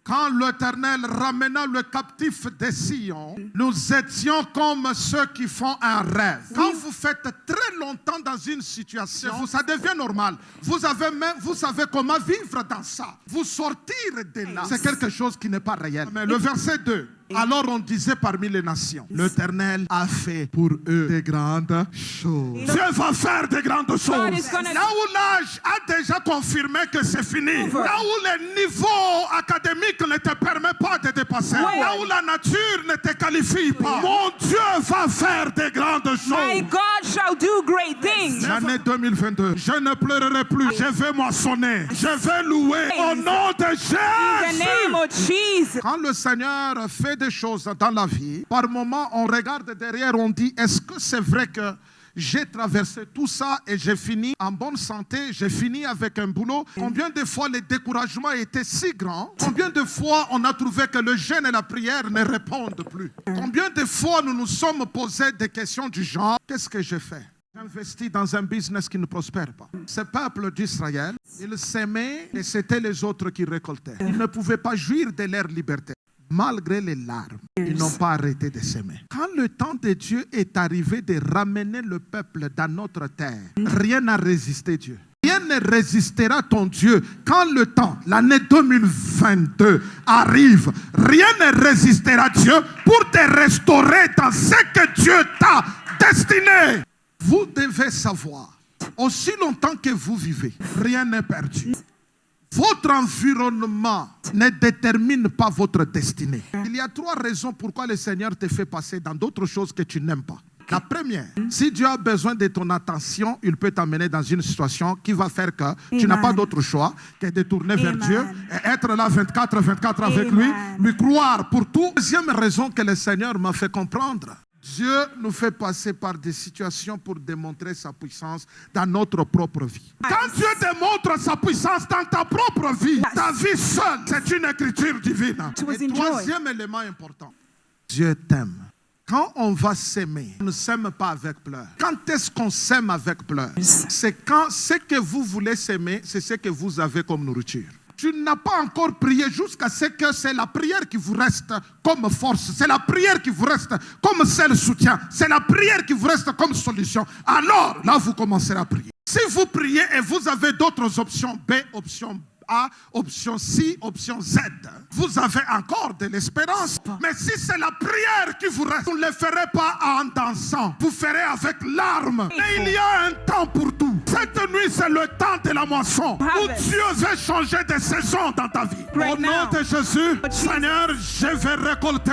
Quand l'Éternel ramena le captif de Sion, nous étions comme ceux qui font un rêve. Quand vous faites très longtemps dans une situation, ça devient normal. Vous savez comment vivre dans ça. Vous sortir de là, c'est quelque chose qui n'est pas réel. Mais le verset 2. Alors on disait parmi les nations, l'Éternel a fait pour eux de grandes choses. Dieu va faire de grandes choses. Là où l'âge a déjà confirmé que c'est fini. Là où le niveau académique ne te permet pas de dépasser. Là où la nature ne te qualifie pas. Mon Dieu va faire de grandes choses. My God shall do great things. L'année 2022, je ne pleurerai plus. Je vais moissonner. Je vais louer au nom de Jésus. In the name of Jesus. Quand le Seigneur fait des choses dans la vie, par moment on regarde derrière, on dit, est-ce que c'est vrai que j'ai traversé tout ça et j'ai fini en bonne santé, j'ai fini avec un boulot? Combien de fois le découragement était si grand? Combien de fois on a trouvé que le jeûne et la prière ne répondent plus? Combien de fois nous nous sommes posé des questions du genre, qu'est-ce que j'ai fait? Investi dans un business qui ne prospère pas. Ce peuple d'Israël, ils s'aimaient et c'était les autres qui récoltaient. Ils ne pouvaient pas jouir de leur liberté. Malgré les larmes, ils n'ont pas arrêté de s'aimer. Quand le temps de Dieu est arrivé de ramener le peuple dans notre terre, rien n'a résisté Dieu. Rien ne résistera ton Dieu. Quand le temps, l'année 2022 arrive, rien ne résistera Dieu pour te restaurer dans ce que Dieu t'a destiné. Vous devez savoir, aussi longtemps que vous vivez, rien n'est perdu. Votre environnement ne détermine pas votre destinée. Il y a 3 raisons pourquoi le Seigneur te fait passer dans d'autres choses que tu n'aimes pas. La première, si Dieu a besoin de ton attention, il peut t'amener dans une situation qui va faire que tu n'as pas d'autre choix que de tourner vers Dieu et être là 24 avec lui croire pour tout. Deuxième raison que le Seigneur m'a fait comprendre. Dieu nous fait passer par des situations pour démontrer sa puissance dans notre propre vie. Quand Dieu démontre sa puissance dans ta propre vie, ta vie seule, c'est une écriture divine. Et troisième élément important, Dieu t'aime. Quand on va s'aimer, on ne s'aime pas avec pleurs. Quand est-ce qu'on s'aime avec pleurs? C'est quand ce que vous voulez s'aimer, c'est ce que vous avez comme nourriture. Tu n'as pas encore prié jusqu'à ce que c'est la prière qui vous reste comme force. C'est la prière qui vous reste comme seul soutien. C'est la prière qui vous reste comme solution. Alors, là, vous commencerez à prier. Si vous priez et vous avez d'autres options, B, option A, option C, option Z, vous avez encore de l'espérance. Mais si c'est la prière qui vous reste, vous ne le ferez pas en dansant. Vous ferez avec larmes. Mais il y a un temps pour tout. Cette nuit, c'est le temps de la moisson où Dieu veut changer de saison dans ta vie. Au nom de Jésus, Seigneur, je vais récolter.